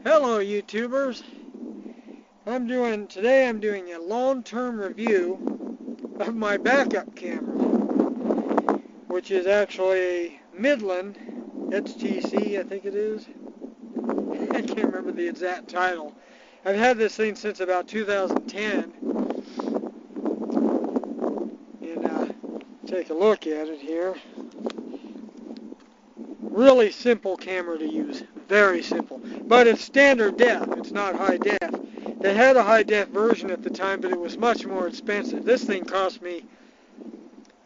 Hello YouTubers. Today I'm doing a long-term review of my backup camera, which is actually a Midland HTC, I think it is. I can't remember the exact title. I've had this thing since about 2010. And take a look at it here. Really simple camera to use. Very simple. But it's standard def. It's not high def. They had a high def version at the time, but it was much more expensive. This thing cost me,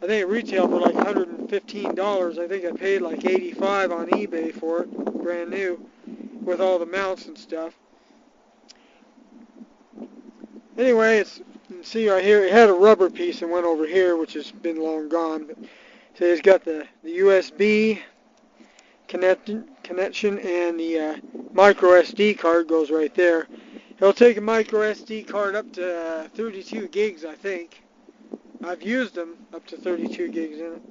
I think it retailed for like $115. I think I paid like $85 on eBay for it, brand new, with all the mounts and stuff. Anyway, you can see right here, it had a rubber piece that went over here, which has been long gone. But, so it's got the USB connection, and the micro SD card goes right there. It'll take a micro SD card up to 32 gigs, I think. I've used them up to 32 gigs in it.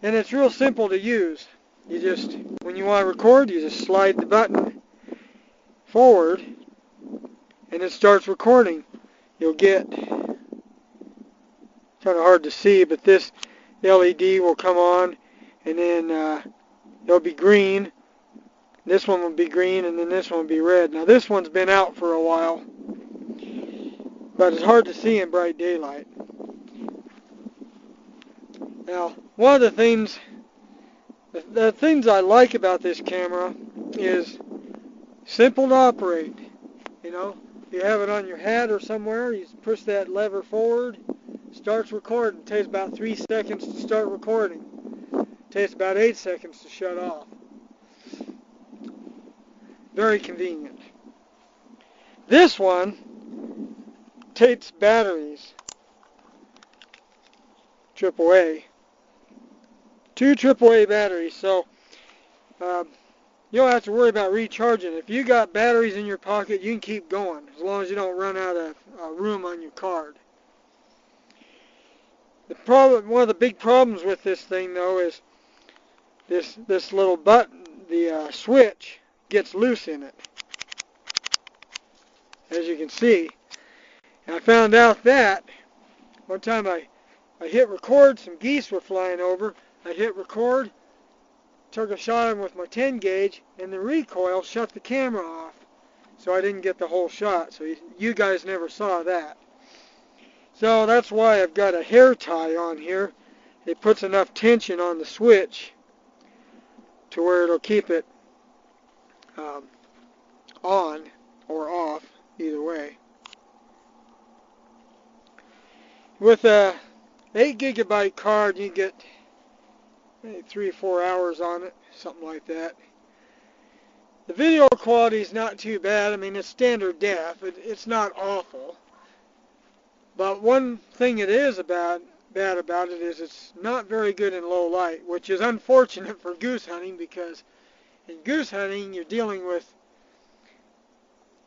And it's real simple to use. You just, when you want to record, you just slide the button forward and it starts recording. You'll get, kind of hard to see, but this LED will come on, and then it'll be green. This one will be green, and then this one will be red. Now this one's been out for a while, but it's hard to see in bright daylight. Now, one of the things I like about this camera is simple to operate. You know, you have it on your hat or somewhere, you push that lever forward, starts recording. It takes about 3 seconds to start recording. It takes about 8 seconds to shut off. Very convenient. This one takes batteries, AAA. 2 AAA batteries, so you don't have to worry about recharging. If you got batteries in your pocket, you can keep going as long as you don't run out of room on your card. One of the big problems with this thing, though, is this little button, the switch, gets loose in it, as you can see. And I found out that one time I hit record, some geese were flying over. I hit record, took a shot of them with my 10 gauge, and the recoil shut the camera off. So I didn't get the whole shot. So you guys never saw that. So that's why I've got a hair tie on here. It puts enough tension on the switch to where it'll keep it on or off, either way. With a 8 gigabyte card, you get 3 or 4 hours on it, something like that. The video quality is not too bad. I mean, it's standard def. It's not awful. But one thing it is bad about it is it's not very good in low light, which is unfortunate for goose hunting, because in goose hunting you're dealing with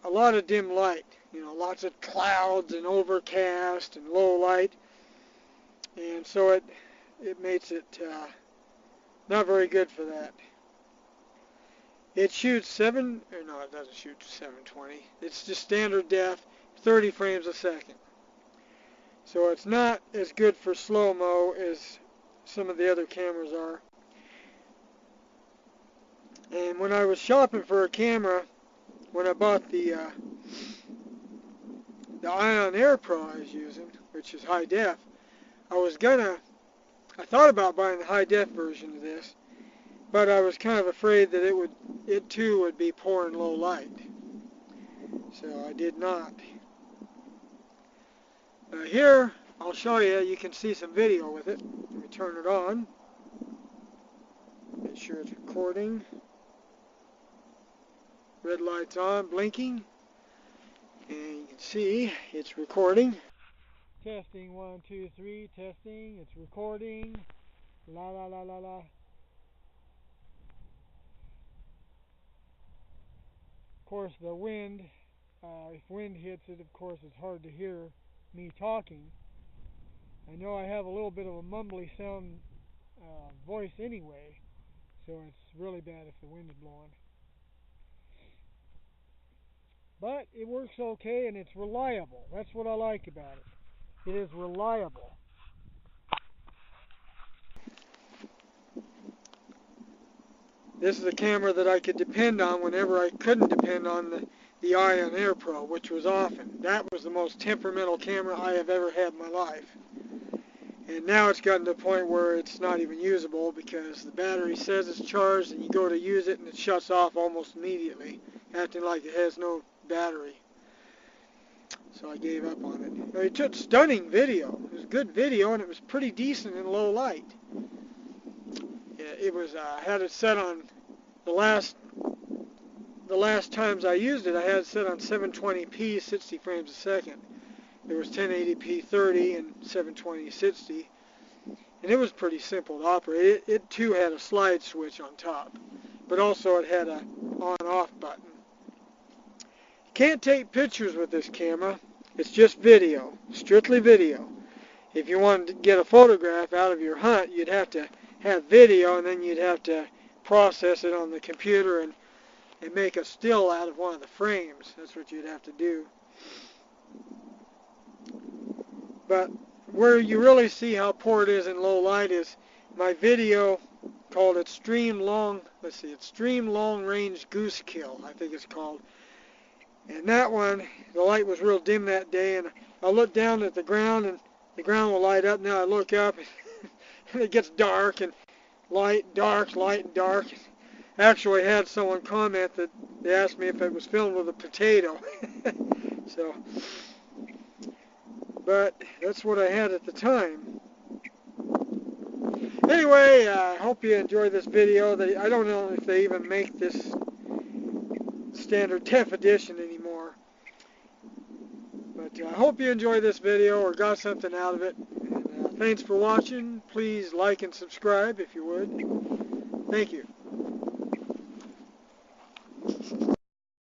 a lot of dim light. You know, lots of clouds and overcast and low light, and so it makes it not very good for that. It shoots it doesn't shoot 720. It's just standard def, 30 frames a second. So it's not as good for slow-mo as some of the other cameras are. And when I was shopping for a camera, when I bought the Ion Air Pro I was using, which is high def, I thought about buying the high def version of this, but I was kind of afraid that it too would be poor in low light. So I did not. Here, I'll show you. You can see some video with it. Let me turn it on. Make sure it's recording. Red light's on, blinking. And you can see it's recording. Testing, 1, 2, 3, testing. It's recording. La la la la la. Of course, the wind, if wind hits it, of course, it's hard to hear me talking. I know I have a little bit of a mumbly sound voice anyway, so it's really bad if the wind is blowing. but it works okay and it's reliable. That's what I like about it. It is reliable. This is a camera that I could depend on whenever I couldn't depend on the Ion Air Pro, which was often. That was the most temperamental camera I have ever had in my life. And now it's gotten to the point where it's not even usable because the battery says it's charged and you go to use it and it shuts off almost immediately, acting like it has no battery. So I gave up on it. But it took stunning video. It was good video and it was pretty decent in low light. It was, I had it set on the last times I used it, I had it set on 720p 60 frames a second. There was 1080p 30 and 720 60, and it was pretty simple to operate. It too had a slide switch on top, but also it had a on-off button. You can't take pictures with this camera. It's just video, strictly video. If you wanted to get a photograph out of your hunt, you'd have to have video, and then you'd have to process it on the computer and make a still out of one of the frames. That's what you'd have to do. But where you really see how poor it is in low light is my video called Extreme Long Range Goose Kill, I think it's called. And that one, the light was real dim that day, and I looked down at the ground and the ground will light up. Now I look up and it gets dark and light, dark, light, and dark. I actually had someone comment that they asked me if it was filmed with a potato. So, but that's what I had at the time. Anyway, I hope you enjoyed this video. I don't know if they even make this standard TEF edition anymore. But I hope you enjoyed this video or got something out of it. And thanks for watching. Please like and subscribe if you would. Thank you.